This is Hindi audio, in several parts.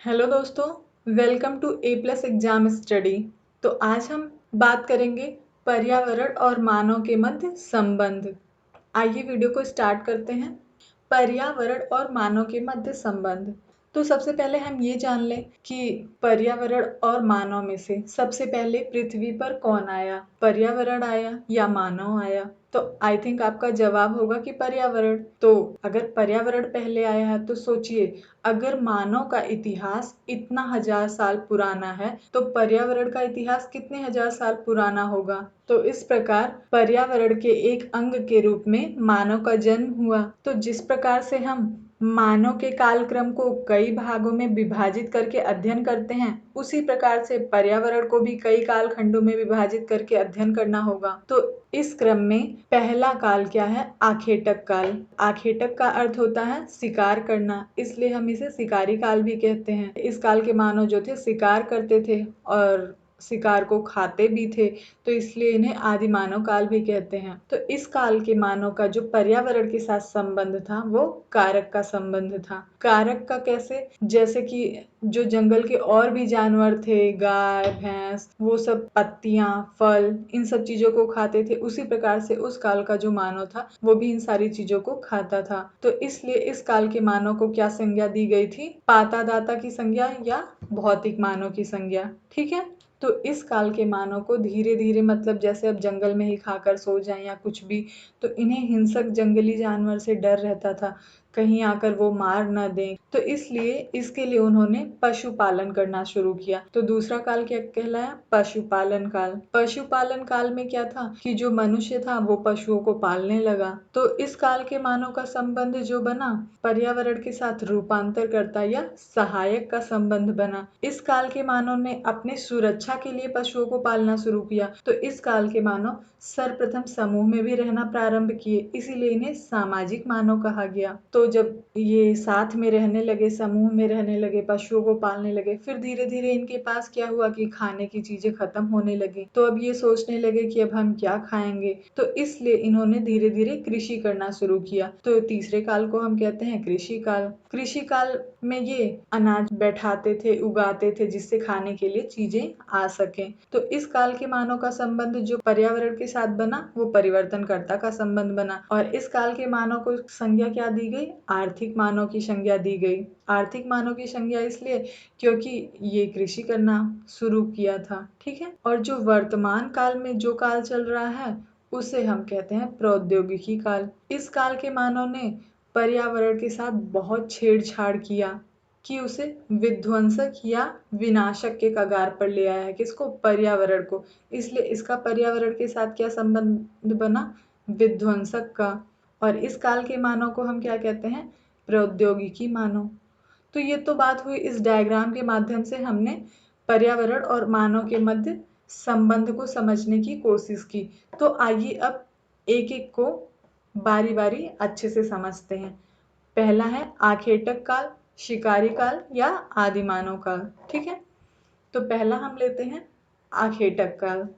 हेलो दोस्तों, welcome to A plus exam study. तो आज हम बात करेंगे पर्यावरण और मानव के मध्य संबंध। आइए वीडियो को स्टार्ट करते हैं। पर्यावरण और मानव के मध्य संबंध। तो सबसे पहले हम ये जान लें कि पर्यावरण और मानव में से सबसे पहले पृथ्वी पर कौन आया, पर्यावरण आया या मानव आया? तो आई थिंक आपका जवाब होगा कि पर्यावरण। तो अगर पर्यावरण पहले आया है तो सोचिए, अगर मानव का इतिहास इतना हजार साल पुराना है तो पर्यावरण का इतिहास कितने हजार साल पुराना होगा। तो इस प्रकार पर्यावरण के एक अंग के रूप में मानव का जन्म हुआ। तो जिस प्रकार से हम मानव के कालक्रम को कई भागों में विभाजित करके अध्ययन करते हैं, उसी प्रकार से पर्यावरण को भी कई कालखंडों में विभाजित करके अध्ययन करना होगा। तो इस क्रम में पहला काल क्या है? आखेटक काल। आखेटक का अर्थ होता है शिकार करना, इसलिए हम इसे शिकारी काल भी कहते हैं। इस काल के मानव जो थे शिकार करते थे और शिकार को खाते भी थे, तो इसलिए इन्हें आदि मानव काल भी कहते हैं। तो इस काल के मानव का जो पर्यावरण के साथ संबंध था वो कारक का संबंध था। कारक का कैसे? जैसे कि जो जंगल के और भी जानवर थे, गाय भैंस, वो सब पत्तियां फल इन सब चीजों को खाते थे, उसी प्रकार से उस काल का जो मानव था वो भी इन सारी चीजों को खाता था। तो इसलिए इस काल के मानव को क्या संज्ञा दी गई थी? पाता दाता की संज्ञा या भौतिक मानव की संज्ञा। ठीक है। तो इस काल के मानव को धीरे धीरे, मतलब जैसे अब जंगल में ही खाकर सो जाएं या कुछ भी, तो इन्हें हिंसक जंगली जानवर से डर रहता था, कहीं आकर वो मार न दें। तो इसलिए इसके लिए उन्होंने पशुपालन करना शुरू किया। तो दूसरा काल क्या कहलाया? पशुपालन काल। पशुपालन काल में क्या था कि जो मनुष्य था वो पशुओं को पालने लगा। तो इस काल के मानव का संबंध जो बना पर्यावरण के साथ रूपांतरकर्ता या सहायक का संबंध बना। इस काल के मानव ने अपने सुरक्षा के लिए पशुओं को पालना शुरू किया। तो इस काल के मानव सर्वप्रथम समूह में भी रहना प्रारंभ किए, इसीलिए इन्हें सामाजिक मानव कहा गया। तो जब ये साथ में रहने लगे, समूह में रहने लगे, पशुओं को पालने लगे, फिर धीरे धीरे इनके पास क्या हुआ कि खाने की चीजें खत्म होने लगी। तो अब ये सोचने लगे कि अब हम क्या खाएंगे, तो इसलिए इन्होंने धीरे धीरे कृषि करना शुरू किया। तो तीसरे काल को हम कहते हैं कृषि काल। कृषि काल में ये अनाज बैठाते थे, उगाते थे, जिससे खाने के लिए चीजें आ सके। तो इस काल के मानव का संबंध जो पर्यावरण के साथ बना वो परिवर्तनकर्ता का संबंध बना। और इस काल के मानव को संज्ञा क्या दी गई? आर्थिक मानव की संज्ञा दी गई। आर्थिक मानव की संज्ञा इसलिए क्योंकि ये कृषि करना शुरू किया था। ठीक है। और जो वर्तमान काल में जो काल चल रहा है उसे हम कहते हैं प्रौद्योगिकी काल। इस काल के मानव ने पर्यावरण के साथ बहुत छेड़छाड़ किया कि उसे विध्वंसक या विनाशक के कगार पर ले आया है। किसको? पर्यावरण को। इसलिए इसका पर्यावरण के साथ क्या संबंध बना? विध्वंसक का। और इस काल के मानव को हम क्या कहते हैं? प्रौद्योगिकी मानव। तो ये तो बात हुई, इस डायग्राम के माध्यम से हमने पर्यावरण और मानव के मध्य संबंध को समझने की कोशिश की। तो आइए अब एक एक को बारी बारी अच्छे से समझते हैं। पहला है आखेटक काल, शिकारी काल या आदिमानव काल। ठीक है। तो पहला हम लेते हैं आखेटक काल।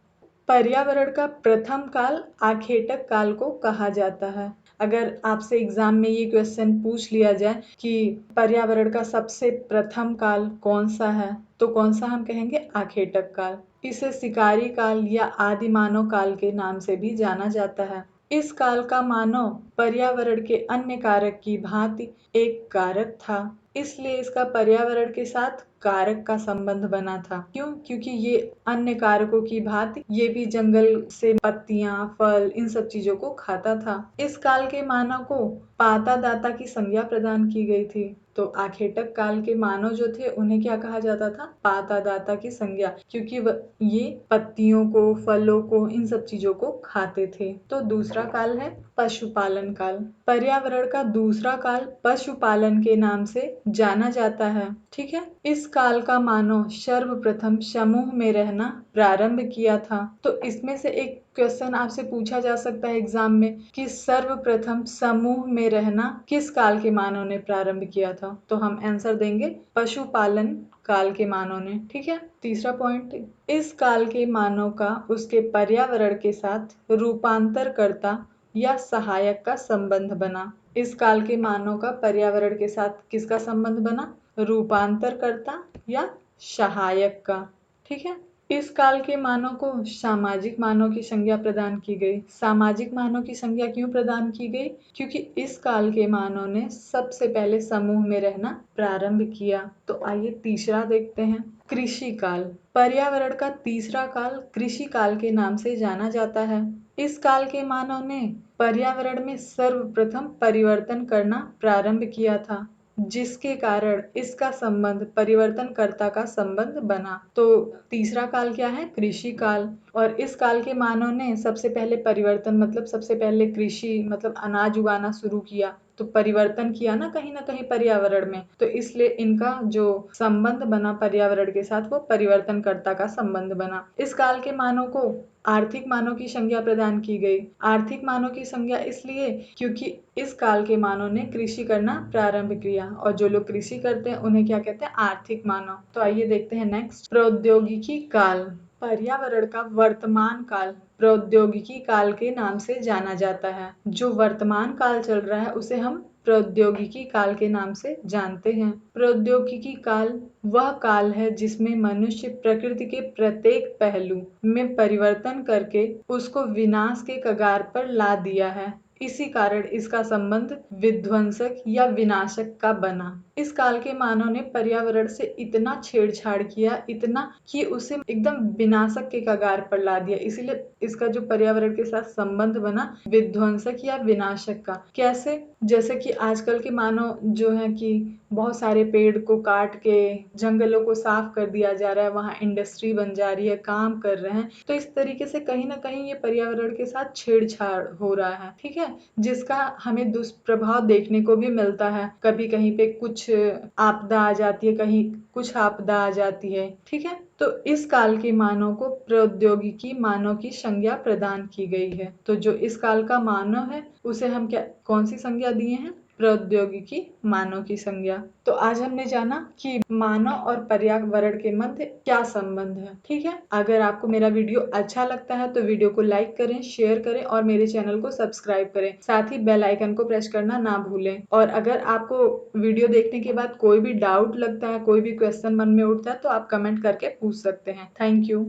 पर्यावरण का प्रथम काल आखेटक काल को कहा जाता है। अगर आपसे एग्जाम में ये क्वेश्चन पूछ लिया जाए कि पर्यावरण का सबसे प्रथम काल कौन सा है, तो कौन सा हम कहेंगे? आखेटक काल। इसे शिकारी काल या आदि मानव काल के नाम से भी जाना जाता है। इस काल का मानव पर्यावरण के अन्य कारक की भांति एक कारक था, इसलिए इसका पर्यावरण के साथ कारक का संबंध बना था। क्यों? क्योंकि ये अन्य कारकों की भांति ये भी जंगल से पत्तियां फल इन सब चीजों को खाता था। इस काल के मानव को पाता दाता की संज्ञा प्रदान की गई थी। तो आखेटक काल के मानव जो थे उन्हें क्या कहा जाता था? पाता दाता की संज्ञा, क्योंकि ये पत्तियों को फलों को इन सब चीजों को खाते थे। तो दूसरा काल है पशुपालन काल। पर्यावरण का दूसरा काल पशुपालन के नाम से जाना जाता है। ठीक है। इस काल का मानव सर्वप्रथम समूह में रहना प्रारंभ किया था। तो इसमें से एक क्वेश्चन आपसे पूछा जा सकता है एग्जाम में कि सर्वप्रथम समूह में रहना किस काल के मानव ने प्रारंभ किया था? तो हम आंसर देंगे पशुपालन काल के मानव ने। ठीक है। तीसरा पॉइंट, इस काल के मानव का उसके पर्यावरण के साथ रूपांतरकर्ता या सहायक का संबंध बना। इस काल के मानव का पर्यावरण के साथ किसका संबंध बना? रूपांतरकर्ता या सहायक का। ठीक है। इस काल के मानव को सामाजिक मानव की संज्ञा प्रदान की गई। सामाजिक मानव की संज्ञा क्यों प्रदान की गई? क्योंकि इस काल के मानव ने सबसे पहले समूह में रहना प्रारंभ किया। तो आइए तीसरा देखते हैं, कृषि काल। पर्यावरण का तीसरा काल कृषि काल के नाम से जाना जाता है। इस काल के मानव ने पर्यावरण में सर्वप्रथम परिवर्तन करना प्रारंभ किया था, जिसके कारण इसका संबंध परिवर्तनकर्ता का संबंध बना। तो तीसरा काल क्या है? कृषि काल। और इस काल के मानव ने सबसे पहले परिवर्तन मतलब सबसे पहले कृषि मतलब अनाज उगाना शुरू किया, तो परिवर्तन किया ना कहीं पर्यावरण में, तो इसलिए इनका जो संबंध बना पर्यावरण के साथ वो परिवर्तनकर्ता का संबंध बना। इस काल के मानव को आर्थिक मानव की संज्ञा प्रदान की गई। आर्थिक मानव की संज्ञा इसलिए क्योंकि इस काल के मानव ने कृषि करना प्रारंभ किया, और जो लोग कृषि करते हैं उन्हें क्या कहते हैं? आर्थिक मानव। तो आइए देखते हैं नेक्स्ट, प्रौद्योगिकी काल। पर्यावरण का वर्तमान काल प्रौद्योगिकी काल के नाम से जाना जाता है। जो वर्तमान काल चल रहा है उसे हम प्रौद्योगिकी काल के नाम से जानते हैं। प्रौद्योगिकी काल वह काल है जिसमें मनुष्य प्रकृति के प्रत्येक पहलू में परिवर्तन करके उसको विनाश के कगार पर ला दिया है। इसी कारण इसका संबंध विध्वंसक या विनाशक का बना। इस काल के मानव ने पर्यावरण से इतना छेड़छाड़ किया, इतना कि उसे एकदम विनाशक के कगार पर ला दिया। इसीलिए इसका जो पर्यावरण के साथ संबंध बना विध्वंसक या विनाशक का। कैसे? जैसे कि आजकल के मानव जो है कि बहुत सारे पेड़ को काट के जंगलों को साफ कर दिया जा रहा है, वहाँ इंडस्ट्री बन जा रही है, काम कर रहे हैं, तो इस तरीके से कहीं ना कहीं ये पर्यावरण के साथ छेड़छाड़ हो रहा है। ठीक है, जिसका हमें दुष्प्रभाव देखने को भी मिलता है। कभी कहीं पे कुछ आपदा आ जाती है, कहीं कुछ आपदा आ जाती है। ठीक है, तो इस काल के मानव को प्रौद्योगिकी मानव की संज्ञा प्रदान की गई है। तो जो इस काल का मानव है उसे हम कौन सी संज्ञा दिए हैं? प्रौद्योगिकी मानव की संज्ञा। तो आज हमने जाना कि मानव और पर्यावरण के मध्य क्या संबंध है। ठीक है, अगर आपको मेरा वीडियो अच्छा लगता है तो वीडियो को लाइक करें, शेयर करें और मेरे चैनल को सब्सक्राइब करें। साथ ही बेल आइकन को प्रेस करना ना भूलें। और अगर आपको वीडियो देखने के बाद कोई भी डाउट लगता है, कोई भी क्वेश्चन मन में उठता है, तो आप कमेंट करके पूछ सकते हैं। Thank you.